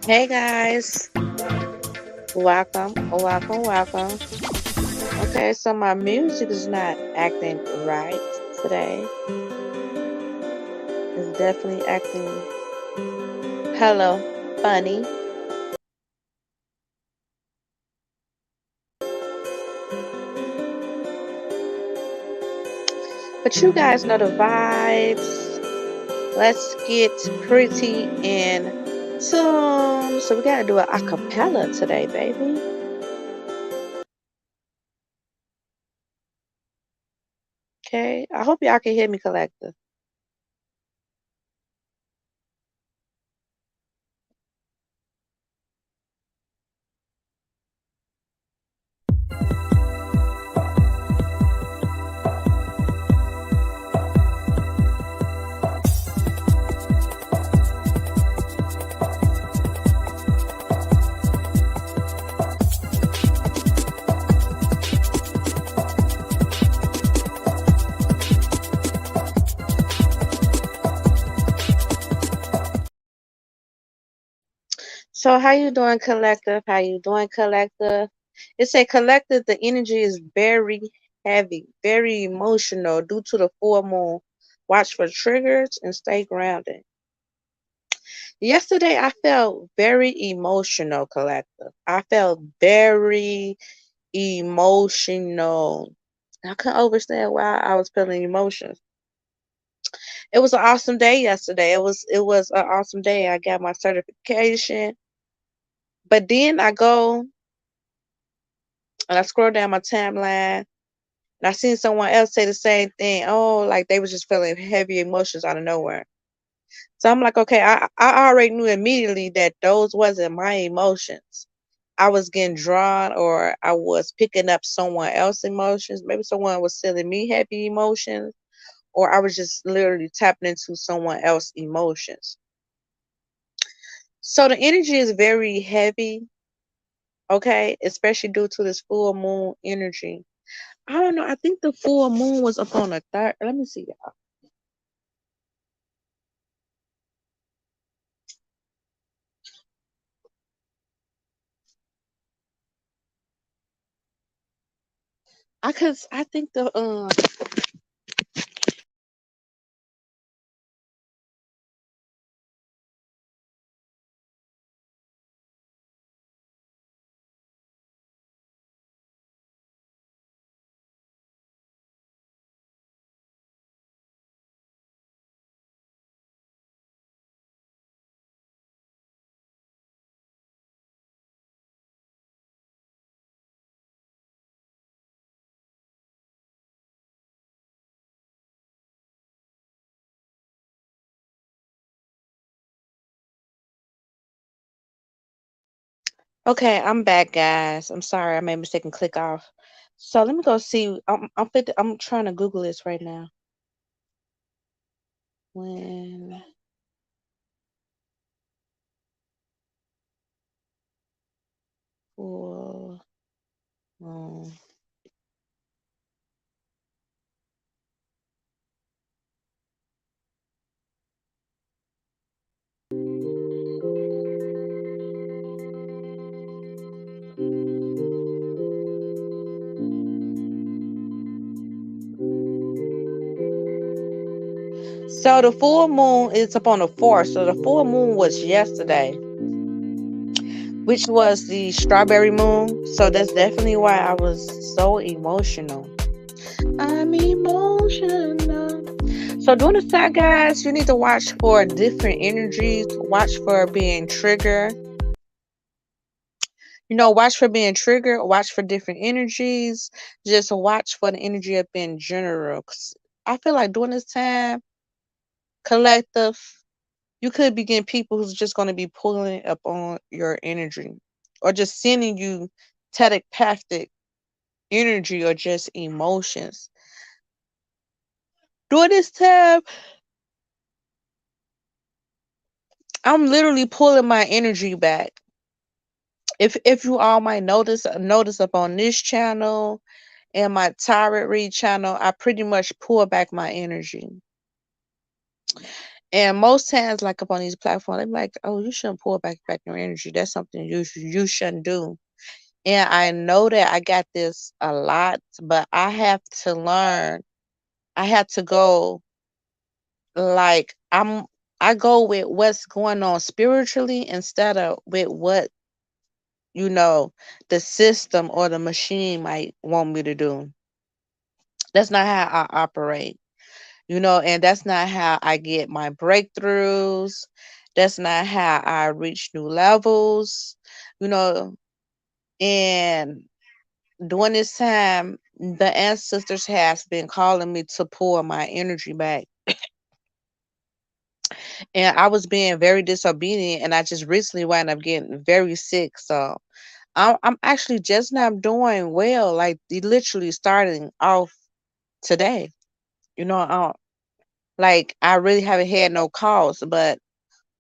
Hey guys, welcome. Okay, so my music is not acting right today. It's definitely acting hella funny. But you guys know the vibes. Let's get pretty in tune. So we gotta do an acapella today, baby. Okay, I hope y'all can hear me collective. So how you doing, collective? How you doing, collective? It's a collective. The energy is very heavy, very emotional due to the full moon. Watch for triggers and stay grounded. Yesterday, I felt very emotional, collective. I felt very emotional. I couldn't understand why I was feeling emotions. It was an awesome day yesterday. It was an awesome day. I got my certification, but then I go and I scroll down my timeline and I seen someone else say the same thing. Oh, like they was just feeling heavy emotions out of nowhere. So I'm like, okay, I already knew immediately that those wasn't my emotions. I was getting drawn or I was picking up someone else's emotions. Maybe someone was sending me happy emotions or I was just literally tapping into someone else's emotions. So the energy is very heavy, okay, especially due to this full moon energy. I don't know. I think the full moon was up on the third. Let me see. I think the okay, I'm back, guys. I'm sorry, I made a mistake and click off. So let me go see. I'm trying to Google this right now. When full moon. So the full moon is up on the fourth. So the full moon was yesterday, which was the strawberry moon. So that's definitely why I was so emotional. I'm emotional. So during this time, guys, you need to watch for different energies. Watch for being triggered. Watch for being triggered. Watch for different energies. Just watch for the energy up in general. 'Cause I feel like during this time, collective, you could be getting people who's just going to be pulling up on your energy or just sending you telepathic energy or just emotions. During this time, I'm literally pulling my energy back. If you all might notice up on this channel and my Tarot Read channel, I pretty much pull back my energy. And most times, like up on these platforms, they be like, "Oh, you shouldn't pull back your energy. That's something you shouldn't do." And I know that I got this a lot, but I have to learn. I have to go like I go with what's going on spiritually instead of with what, you know, the system or the machine might want me to do. That's not how I operate, and that's not how I get my breakthroughs. That's not how I reach new levels, you know, and during this time, the ancestors has been calling me to pour my energy back. And I was being very disobedient, and I just recently wound up getting very sick. So I'm actually just not doing well. Like literally starting off today. Like I really haven't had no calls, but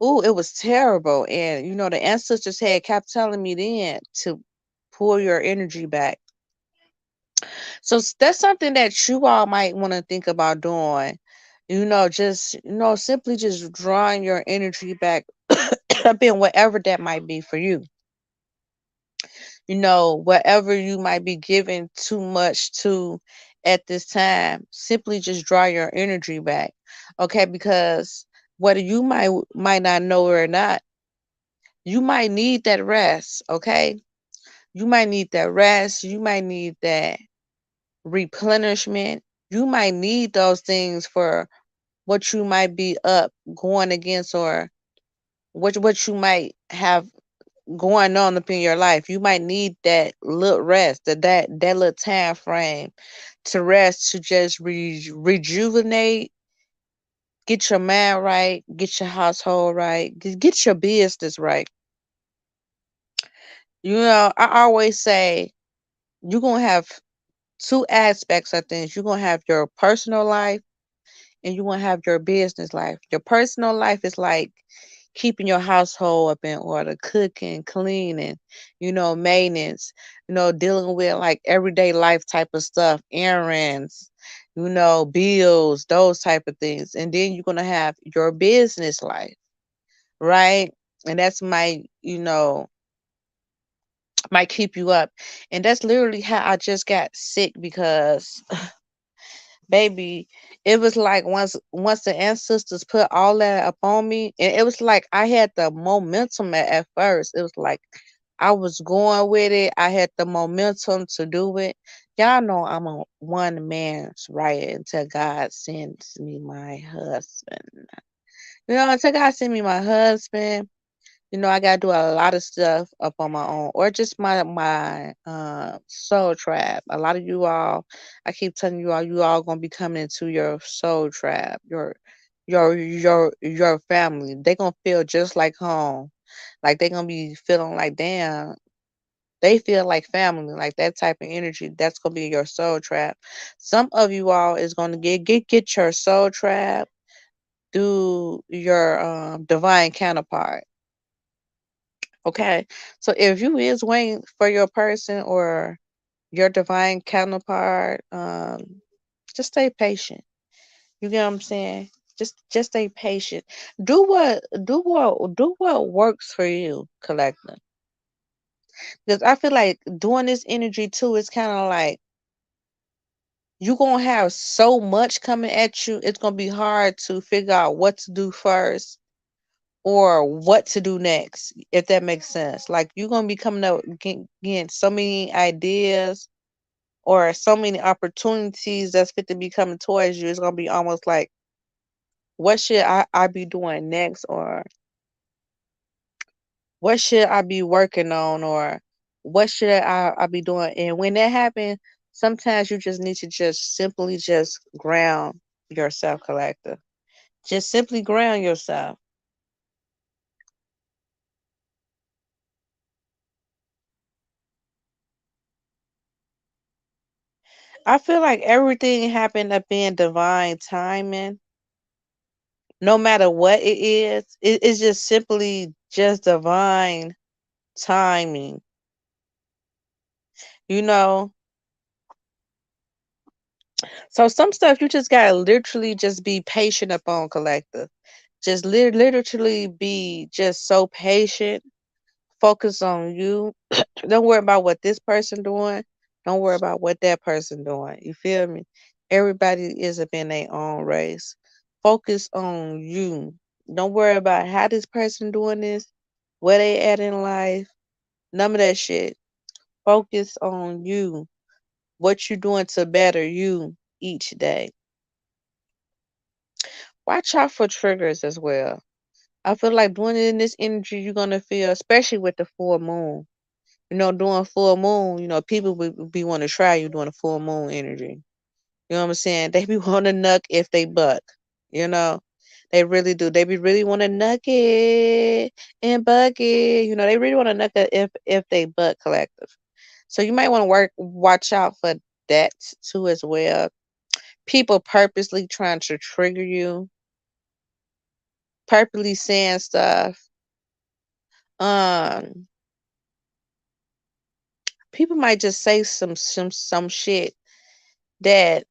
ooh, it was terrible. And the ancestors had kept telling me then to pull your energy back. So that's something that you all might want to think about doing. Just simply just drawing your energy back up in whatever that might be for you. Whatever you might be giving too much to at this time, simply just draw your energy back. Okay, because whether you might not know it or not, you might need that rest, okay? You might need that rest, you might need that replenishment. You might need those things for what you might be up going against, or what you might have going on up in your life. You might need that little rest, that little time frame to rest, to just rejuvenate, get your mind right, get your household right, get your business right. I always say you're gonna have two aspects of things. You're gonna have your personal life and you're gonna have your business life. Your personal life is like keeping your household up in order, cooking, cleaning, maintenance, dealing with like everyday life type of stuff, errands, bills, those type of things. And then you're gonna have your business life, right? And that's might keep you up. And that's literally how I just got sick because baby, it was like once the ancestors put all that up on me, and it was like I had the momentum at first. It was like I was going with it. I had the momentum to do it. Y'all know I'm a one man's right until God sends me my husband. Until God send me my husband, I gotta do a lot of stuff up on my own, or just my soul tribe. A lot of you all, I keep telling you all gonna be coming into your soul tribe, your family. They gonna feel just like home, like they gonna be feeling like damn. They feel like family, like that type of energy. That's gonna be your soul tribe. Some of you all is gonna get your soul tribe through your divine counterpart. Okay. So if you is waiting for your person or your divine counterpart, just stay patient. You get what I'm saying? Just stay patient. Do what works for you, collective. Because I feel like doing this energy too is kind of like you're gonna have so much coming at you, it's gonna be hard to figure out what to do first or what to do next, if that makes sense. Like you're gonna be coming up getting so many ideas or so many opportunities that's fit to be coming towards you. It's gonna be almost like, what should I be doing next, or what should I be working on, or what should I be doing? And when that happens, sometimes you just need to just simply just ground yourself, collective. Just simply ground yourself. I feel like everything happened up in divine timing. No matter what it is, it's just simply just divine timing. You know, so some stuff you just gotta literally just be patient upon, collective. Just literally be just so patient. Focus on you. Don't worry about what this person doing. Don't worry about what that person doing. You feel me? Everybody is up in their own race. Focus on you. Don't worry about how this person doing this, where they at in life. None of that shit. Focus on you. What you doing to better you each day. Watch out for triggers as well. I feel like doing it in this energy, you're gonna feel, especially with the full moon. During full moon, people would be want to try you during the full moon energy. You know what I'm saying? They be want to nuck if they buck. You know, they really do. They be really want to nuck it and buck it. They really want to nuck it if they buck collective. So you might want to watch out for that too as well. People purposely trying to trigger you, purposely saying stuff. Um, People might just say some shit that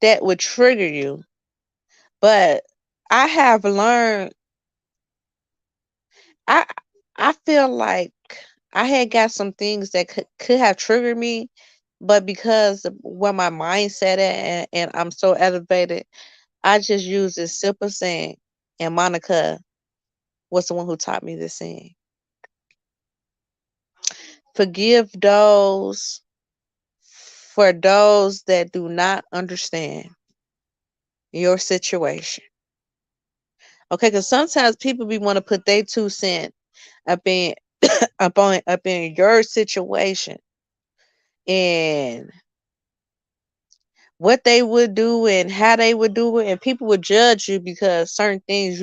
that would trigger you. But I have learned I I feel like I had got some things that could have triggered me, but because of where my mindset at, and I'm so elevated, I just use this simple saying. And Monica was the one who taught me this saying. Forgive those for those that do not understand your situation. Okay, because sometimes people be want to put their 2 cents up in up in your situation and what they would do and how they would do it, and people would judge you because certain things,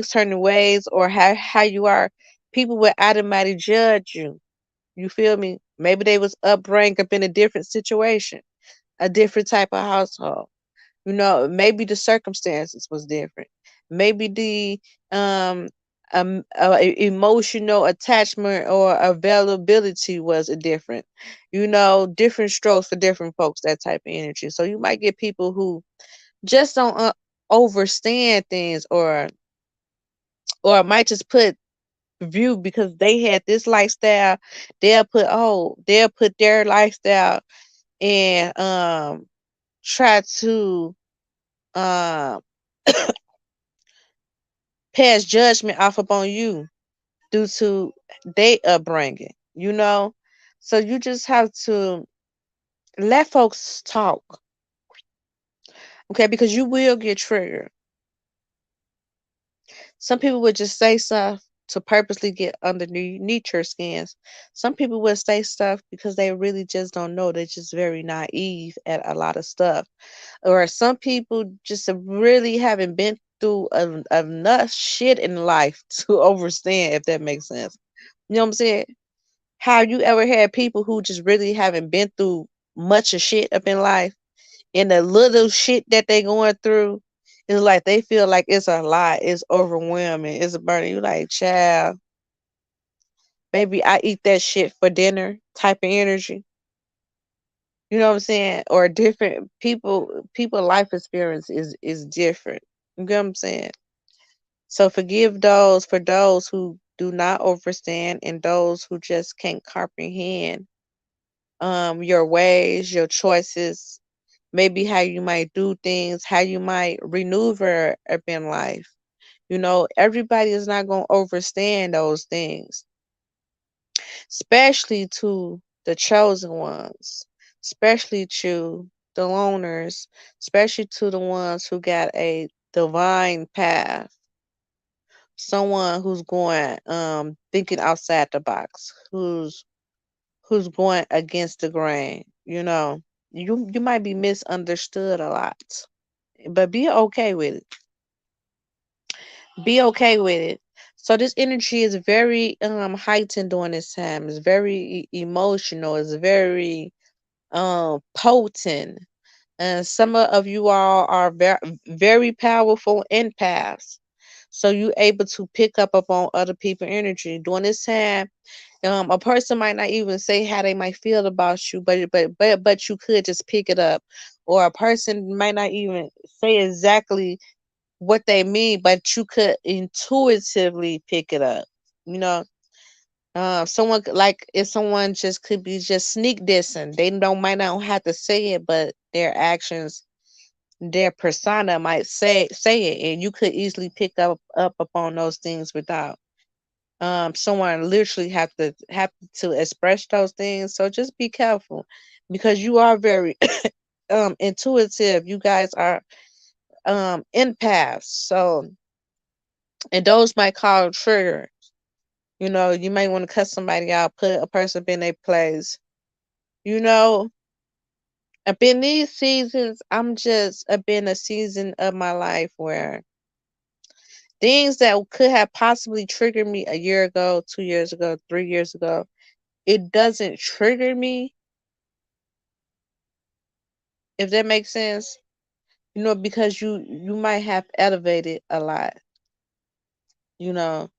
certain ways, or how you are, people would automatically judge you. You feel me? Maybe they was upbringing up in a different situation, a different type of household. Maybe the circumstances was different. Maybe the emotional attachment or availability was different. Different strokes for different folks. That type of energy. So you might get people who just don't overstand things, or might just put view because they had this lifestyle. They'll put their lifestyle and try to um pass judgment off upon you due to their upbringing, you know? So you just have to let folks talk, okay? Because you will get triggered. Some people would just say stuff to purposely get underneath your skins. Some people would say stuff because they really just don't know. They're just very naive at a lot of stuff. Or some people just really haven't been through enough shit in life to understand, if that makes sense. You know what I'm saying? Have you ever had people who just really haven't been through much of shit up in life, and the little shit that they going through is like they feel like it's a lot, it's overwhelming, it's a burden. You like, child, maybe I eat that shit for dinner type of energy. You know what I'm saying? Or different people life experience is different. You get what I'm saying? So forgive those for those who do not understand and those who just can't comprehend your ways, your choices, maybe how you might do things, how you might maneuver up in life. Everybody is not going to understand those things, especially to the chosen ones, especially to the loners, especially to the ones who got a divine path, someone who's going thinking outside the box, who's going against the grain. You might be misunderstood a lot, but be okay with it. Be okay with it. So this energy is very heightened during this time. It's very emotional. It's very potent. And some of you all are very powerful empaths. So you able to pick up upon other people energy during this time. A person might not even say how they might feel about you, but you could just pick it up. Or a person might not even say exactly what they mean, but you could intuitively pick it up. You know, someone like if someone just could be just sneak dissing, they don't might not have to say it, but their actions, their persona might say it, and you could easily pick up upon those things without someone literally have to express those things. So just be careful because you are very intuitive. You guys are empaths. So and those might cause trigger. You know, you might want to cut somebody out, put a person in their place. You know, I've been these seasons, I've been a season of my life where things that could have possibly triggered me a year ago, 2 years ago, 3 years ago, it doesn't trigger me, if that makes sense. You know, because you might have elevated a lot. You know,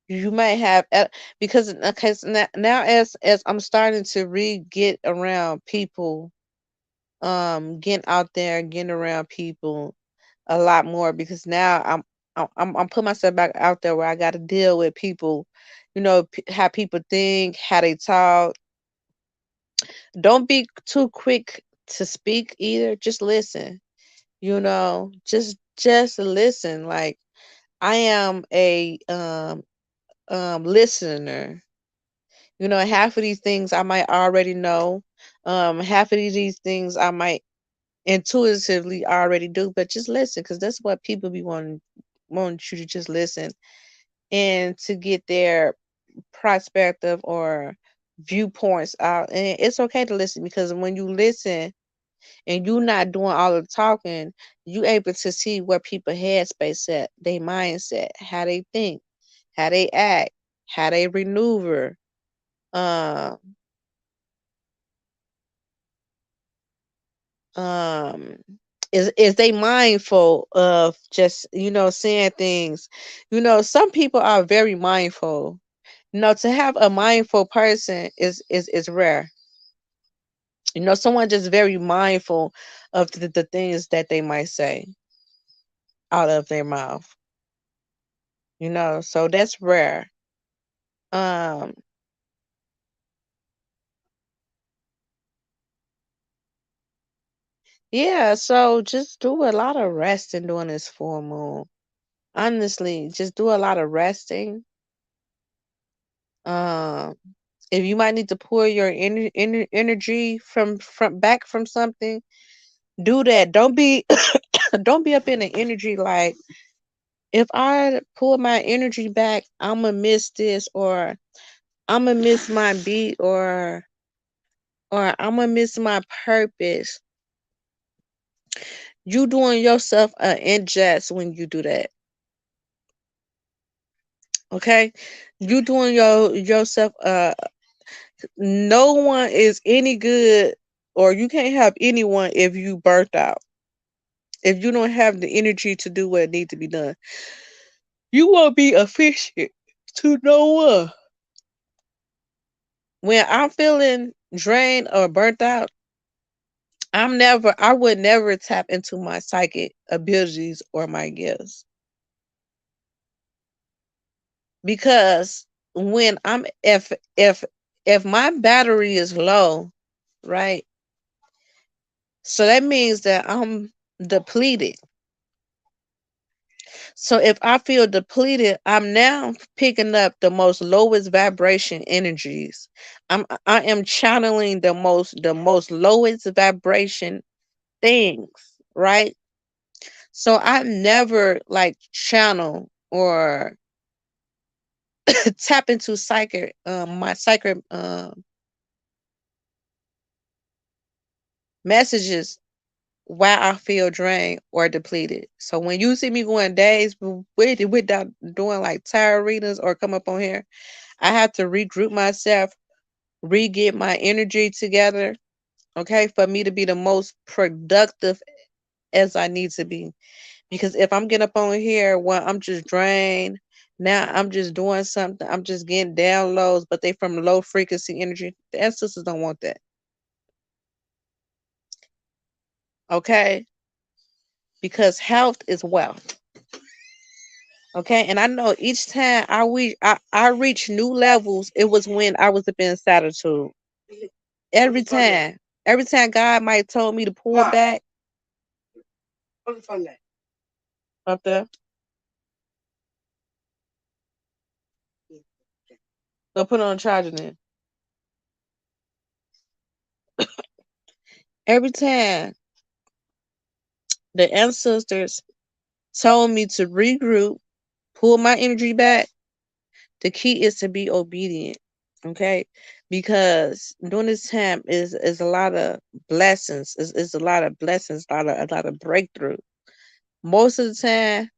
you might have because now as I'm starting to get around people, getting out there, getting around people a lot more because now I'm putting myself back out there where I got to deal with people, you know, how people think, how they talk. Don't be too quick to speak either. Just listen. You know, just listen. Like I am a listener. You know, half of these things I might already know. Half of these things I might intuitively already do, but just listen because that's what people be wanting you to just listen and to get their perspective or viewpoints out. And it's okay to listen because when you listen and you not doing all the talking, you able to see where people headspace at, their mindset, how they think, how they act, how they maneuver. Um, um, is they mindful of just saying things. Some people are very mindful. To have a mindful person is rare. Someone just very mindful of the things that they might say out of their mouth. So that's rare. Um, yeah, so just do a lot of resting during this full moon. Honestly, just do a lot of resting. Um, if you might need to pull your energy from back from something, do that. Don't be don't be up in the energy like if I pull my energy back, I'm gonna miss this or I'm gonna miss my beat or I'm gonna miss my purpose. You doing yourself an injustice when you do that. Okay? You doing yourself no one is any good or you can't have anyone if you burnt out. If you don't have the energy to do what needs to be done. You won't be efficient to no one. When I'm feeling drained or burnt out, I would never tap into my psychic abilities or my gifts. Because when if my battery is low, right? So that means that I'm depleted. So if I feel depleted, I'm now picking up the most lowest vibration energies. I am channeling the most lowest vibration things, right? So I never like channel or tap into my psychic messages while I feel drained or depleted. So when you see me going days without doing like tarot readings or come up on here, I have to regroup myself, re-get my energy together, okay, for me to be the most productive as I need to be. Because if I'm getting up on here when I'm just drained, now I'm just doing something, I'm just getting downloads, but they from low frequency energy. The ancestors don't want that. Okay? because health is wealth. Okay, and I know each time I reach new levels, it was when I was up in solitude. Every time God might told me to pull back up there, so put on charging it. Every time the ancestors told me to regroup, pull my energy back, the key is to be obedient. Okay, because during this time is a lot of blessings. Is a lot of blessings, a lot of breakthrough. Most of the time,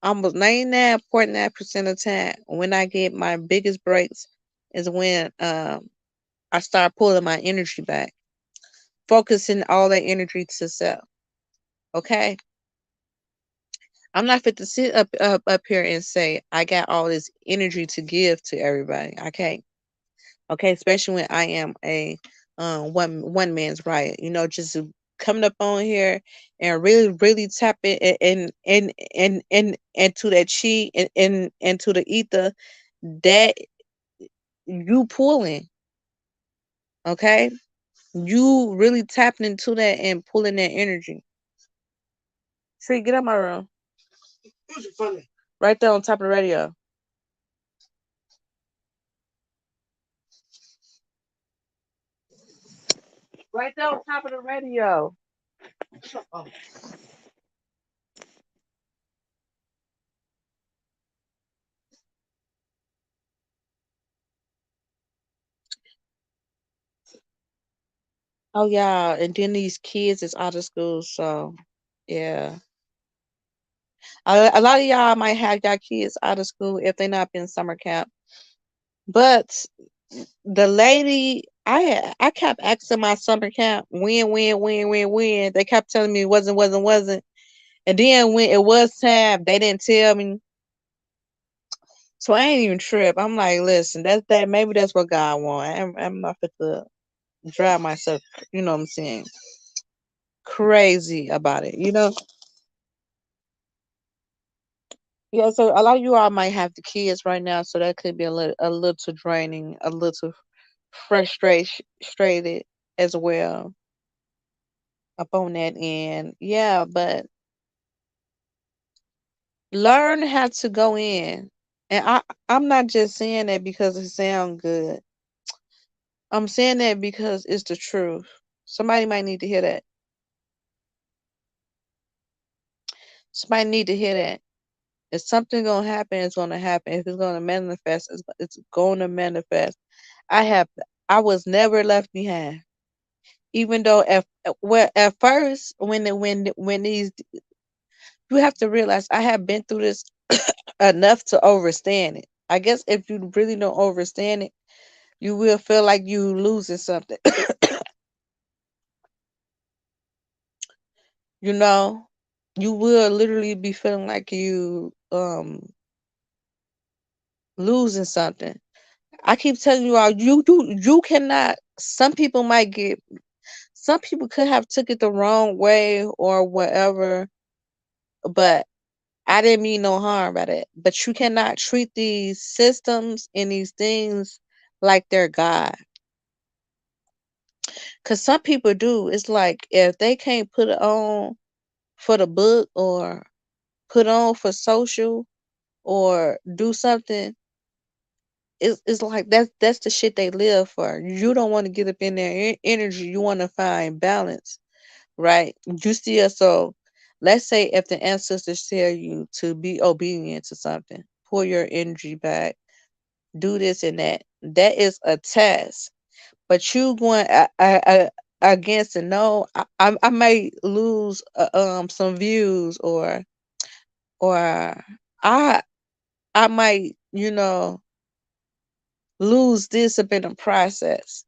almost 99.9% of the time, when I get my biggest breaks is when I start pulling my energy back, focusing all that energy to self. Okay, I'm not fit to sit up here and say I got all this energy to give to everybody. I can't. Okay, especially when I am a one man's riot. Just coming up on here and really tap it and into that chi and to the ether that you pulling. Okay, you really tapping into that and pulling that energy. See, get out my room. Right there on top of the radio. Right there on top of the radio. Oh yeah, and then these kids is out of school, so yeah. A lot of y'all might have y'all kids out of school if they not been summer camp. But the lady, I kept asking my summer camp when. They kept telling me it wasn't. And then when it was time, they didn't tell me. So I ain't even trip. I'm like, listen, that's that. Maybe that's what God want. I'm not fit to drive myself. You know what I'm saying? Crazy about it. Yeah, so a lot of you all might have the kids right now, so that could be a little draining, a little frustrated as well up on that end. Yeah, but learn how to go in. And I'm not just saying that because it sounds good. I'm saying that because it's the truth. Somebody might need to hear that. Somebody need to hear that. If something gonna happen, it's gonna happen. If it's gonna manifest, it's gonna manifest. I have I was never left behind. Even though at first when these you have to realize I have been through this enough to understand it. I guess if you really don't understand it, you will feel like you losing something. you know, you will literally be feeling like you losing something. I keep telling you all, you cannot. Some people could have took it the wrong way or whatever, but I didn't mean no harm by that. But you cannot treat these systems and these things like they're God. Because some people do. It's like if they can't put it on for the book or put on for social or do something, it's like that's the shit they live for. You don't want to get up in their energy. You want to find balance, right? You still so. Let's say if the ancestors tell you to be obedient to something, pull your energy back, do this and that. That is a test. But you going against it? No, I may lose some views or I I might lose this up in the process.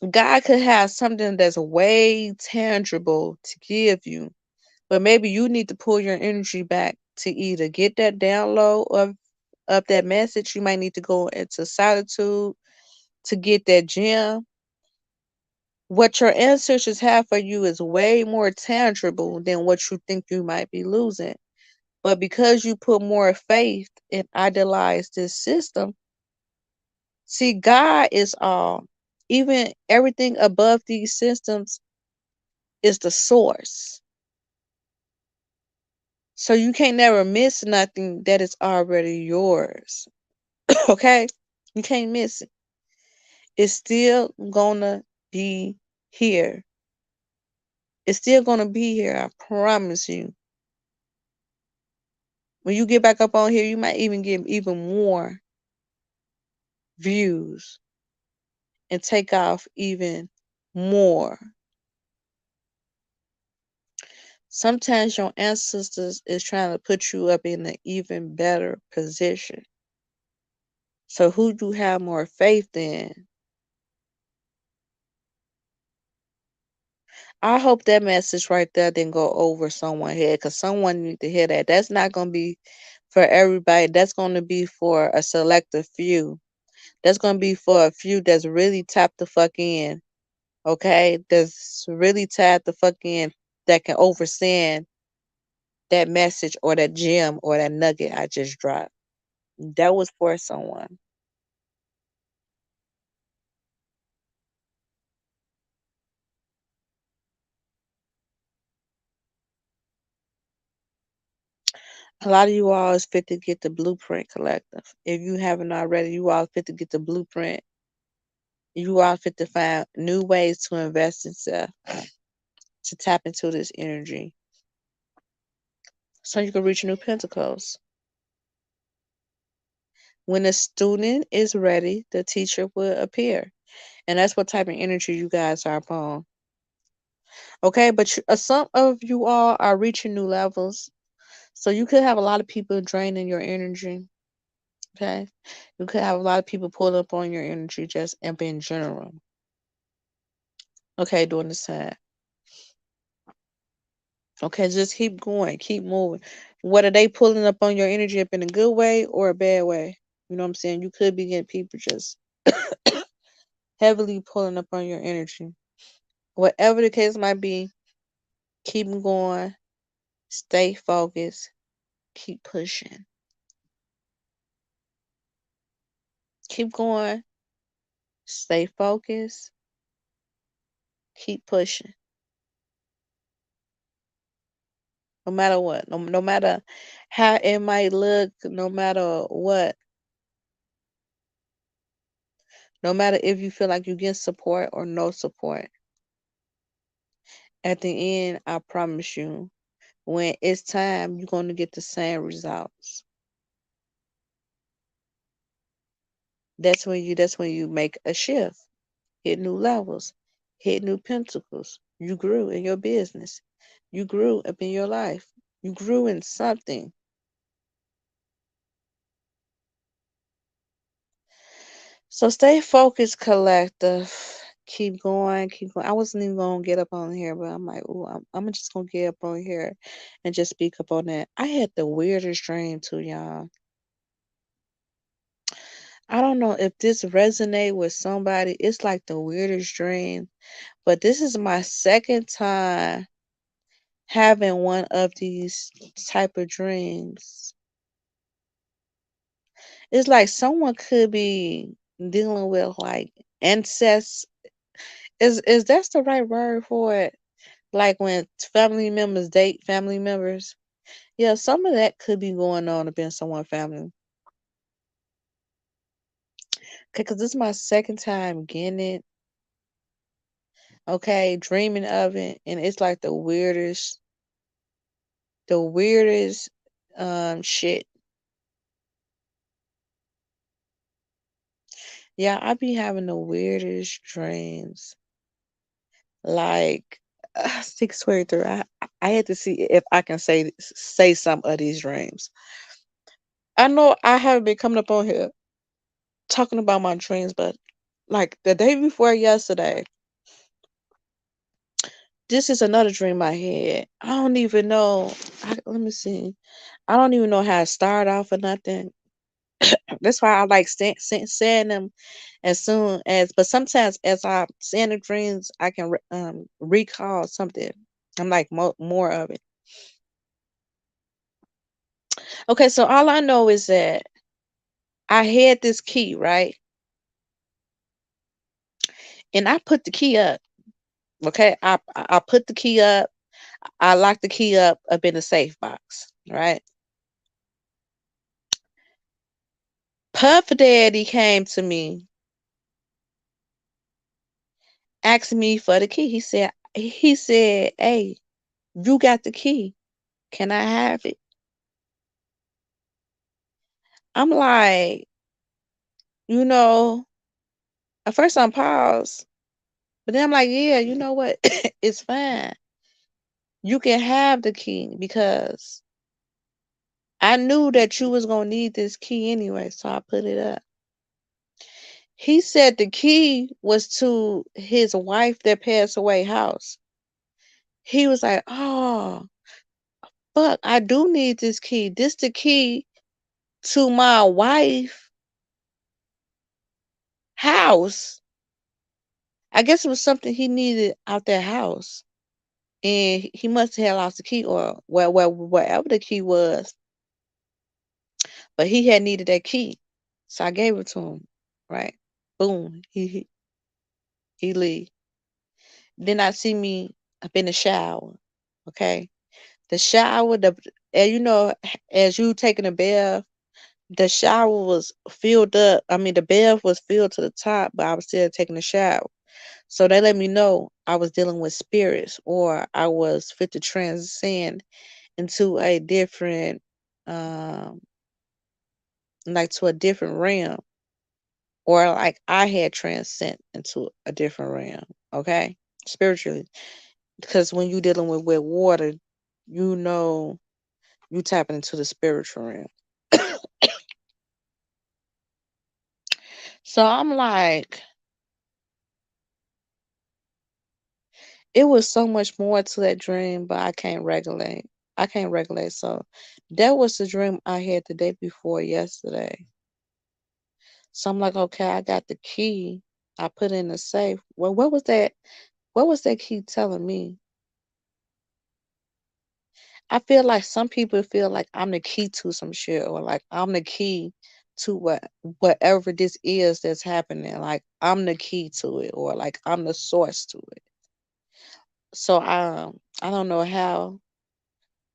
God could have something that's way tangible to give you, but maybe you need to pull your energy back to either get that download of that message. You might need to go into solitude to get that gem, What your ancestors have for you is way more tangible than what you think you might be losing. But because you put more faith and idolize this system, see, God is all. Even everything above these systems is the source. So you can't never miss nothing that is already yours. Okay? You can't miss it. It's still gonna be here. It's still gonna be here, I promise you. When you get back up on here, you might even get even more views and take off even more. Sometimes your ancestors is trying to put you up in an even better position. So who do you have more faith in? I hope that message right there didn't go over someone's head because someone need to hear that. That's not gonna be for everybody. That's gonna be for a selective few. That's gonna be for a few that's really tapped the fuck in. Okay? That's really tapped the fuck in that can overstand that message or that gem or that nugget I just dropped. That was for someone. A lot of you all is fit to get the Blueprint Collective. If you haven't already, you all fit to get the Blueprint. You all fit to find new ways to invest in self, to tap into this energy, so you can reach new pentacles. When a student is ready, the teacher will appear. And that's what type of energy you guys are upon. Okay, but some of you all are reaching new levels. So you could have a lot of people draining your energy. Okay. You could have a lot of people pull up on your energy just in general. Okay, during this time. Okay, just keep going, keep moving. Whether they pulling up on your energy up in a good way or a bad way. You know what I'm saying? You could be getting people just heavily pulling up on your energy. Whatever the case might be, keep going, stay focused, keep pushing. Keep going, stay focused, keep pushing. No matter what, no matter how it might look, no matter what, no matter if you feel like you get support or no support. At the end, I promise you, when it's time, you're going to get the same results. That's when you make a shift, hit new levels, hit new pentacles. You grew in your business. You grew up in your life. You grew in something. So stay focused, collective. Keep going, keep going. I wasn't even gonna get up on here, but I'm like, oh, I'm just gonna get up on here and just speak up on that. I had the weirdest dream too, y'all. I don't know if this resonate with somebody. It's like the weirdest dream, but this is my second time having one of these type of dreams. It's like someone could be dealing with like incest. Is that the right word for it? Like when family members date family members. Yeah, some of that could be going on up in someone's family. Okay, because this is my second time getting it. Okay, dreaming of it, and it's like the weirdest shit. Yeah, I be having the weirdest dreams. Like 623. I had to see if I can say some of these dreams. I know I haven't been coming up on here talking about my dreams, but like the day before yesterday, this is another dream I had. I don't even know. Let me see. I don't even know how it started off or nothing. That's why I like saying them as soon as. But sometimes, as I saying the dreams, I can recall something. I'm like more of it. Okay, so all I know is that I had this key, right, and I put the key up. Okay, I put the key up. I locked the key up in the safe box, right. Puff Daddy came to me, asked me for the key. He said, "Hey, you got the key. Can I have it?" I'm like, you know, at first I'm paused, but then I'm like, yeah, you know what? It's fine. You can have the key because I knew that you was gonna need this key anyway, so I put it up. He said the key was to his wife that passed away house. He was like, "Oh, fuck, I do need this key. This the key to my wife house." I guess it was something he needed out that house. And he must have lost the key or wherever the key was, but he had needed that key. So I gave it to him. Right. Boom. He leave. Then I see me up in the shower. Okay. The shower, and as you taking a bath, the shower was filled up. I mean, the bath was filled to the top, but I was still taking a shower. So they let me know I was dealing with spirits, or I was fit to transcend into a different, um, like to a different realm, or like I had transcend into a different realm. Okay, spiritually, because when you dealing with water, you know you tapping into the spiritual realm. So I'm like, it was so much more to that dream, but I can't regulate. I can't regulate. So that was the dream I had the day before yesterday. So I'm like, okay, I got the key. I put it in the safe. Well, what was that? What was that key telling me? I feel like some people feel like I'm the key to some shit, or like I'm the key to whatever this is that's happening. Like I'm the key to it, or like I'm the source to it. So I don't know how,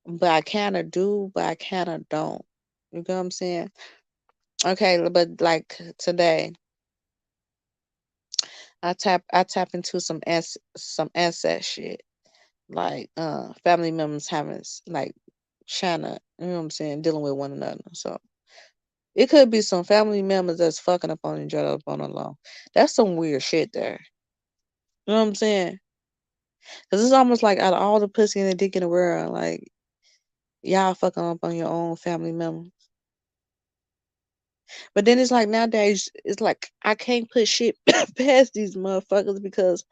but I kind of do, but I kind of don't. You know what I'm saying? Okay, but like today, I tap into some ancest shit, like family members having like China, you know what I'm saying, dealing with one another. So it could be some family members that's fucking up on each other up on the low. That's some weird shit there. You know what I'm saying? Because it's almost like out of all the pussy and the dick in the world, like y'all fucking up on your own family members. But then it's like nowadays, it's like I can't put shit past these motherfuckers because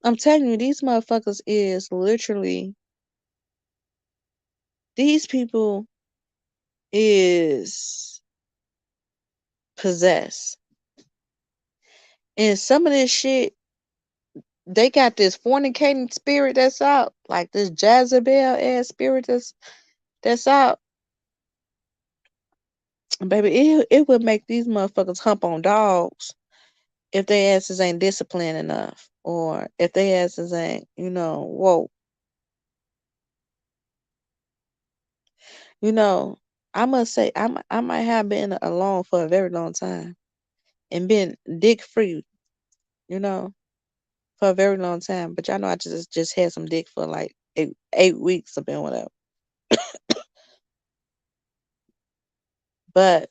I'm telling you, these motherfuckers is literally, these people is possessed. And some of this shit, they got this fornicating spirit that's out, like this Jezebel ass spirit that's out. Baby, it would make these motherfuckers hump on dogs if their asses ain't disciplined enough, or if their asses ain't, whoa. You know, I must say, I might have been alone for a very long time and been dick free, you know, for a very long time. But y'all know I just had some dick for like 8 weeks or been whatever. But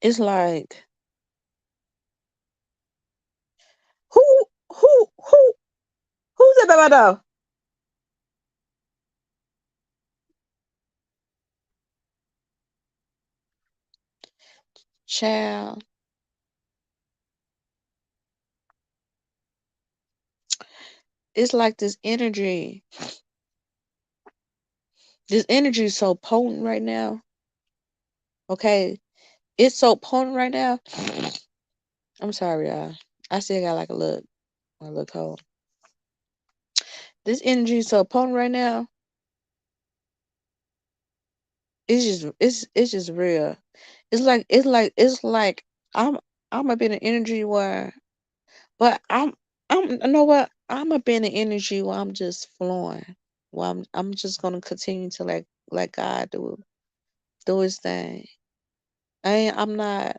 it's like, who who who's that by my door? Child, it's like this energy. This energy is so potent right now. Okay, it's so potent right now. I'm sorry, y'all. I still got like a little cold. This energy is so potent right now. It's just real. It's like I'm I'm gonna be in an energy where, but you know what? I'm gonna be in an energy where I'm just flowing. Well, I'm just gonna continue to let God do His thing. I'm not.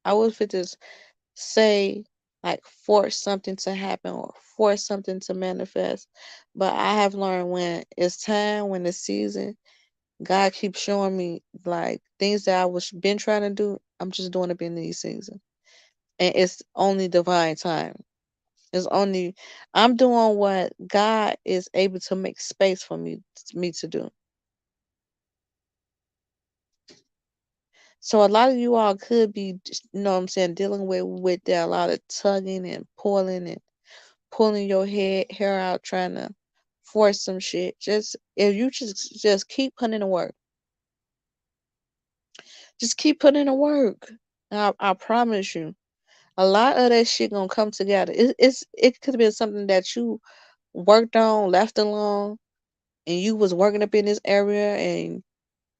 I was fit to say like force something to happen or force something to manifest, but I have learned when it's time, when it's season, God keeps showing me like things that I was been trying to do. I'm just doing it in these seasons, and it's only divine time. It's only I'm doing what God is able to make space for me to do. So a lot of you all could be, you know what I'm saying, dealing with that, a lot of tugging and pulling your hair out, trying to force some shit. Just if you just keep putting in the work, just keep putting in the work. I promise you, a lot of that shit gonna come together. It could have been something that you worked on, left alone, and you was working up in this area, and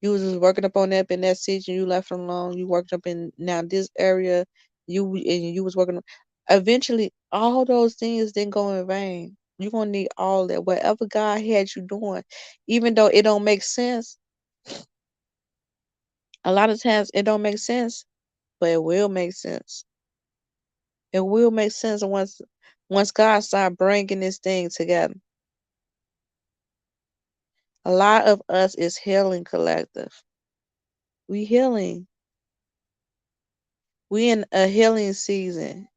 you was just working up on that in that season. You left it alone. You worked up in now this area. You was working. Eventually, all those things didn't go in vain. You're gonna need all that. Whatever God had you doing, even though it don't make sense. A lot of times it don't make sense, but it will make sense. It will make sense once God start bringing this thing together. A lot of us is healing collective. We healing. We in a healing season.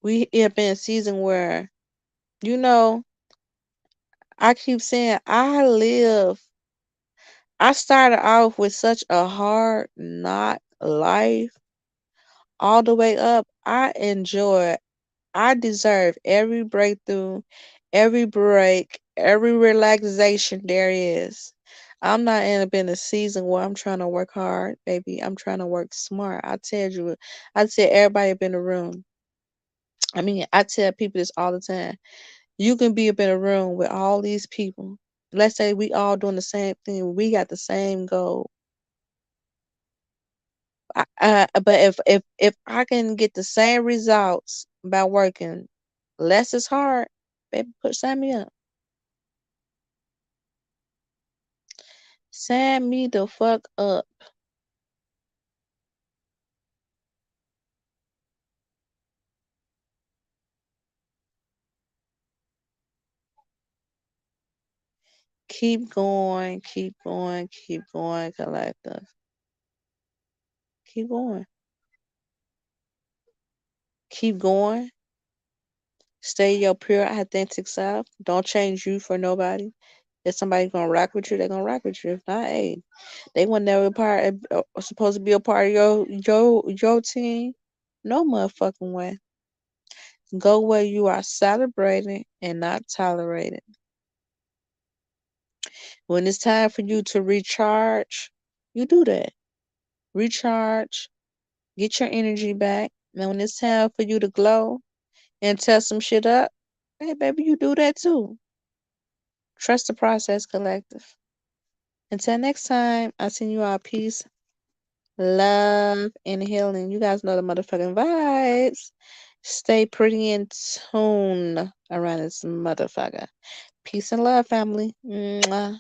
We have been a season where, you know, I keep saying I started off with such a hard knock life all the way up. I deserve every breakthrough, every break, every relaxation there is. I'm not in a season where I'm trying to work hard, baby. I'm trying to work smart. I tell everybody up in the room. I mean, I tell people this all the time. You can be up in a room with all these people. Let's say we all doing the same thing. We got the same goal. But if I can get the same results by working less is hard, baby, sign me up. Sign me the fuck up. Keep going, collective. Keep going. Keep going. Stay your pure, authentic self. Don't change you for nobody. If somebody's gonna rock with you, they're gonna rock with you. If not, hey, they were never supposed to be a part of your team. No motherfucking way. Go where you are celebrated and not tolerated. When it's time for you to recharge, you do that. Recharge, get your energy back. And when it's time for you to glow and test some shit up, hey baby, you do that too. Trust the process, collective. Until next time, I send you all peace, love, and healing. You guys know the motherfucking vibes. Stay pretty in tune around this motherfucker. Peace and love, family. Mwah.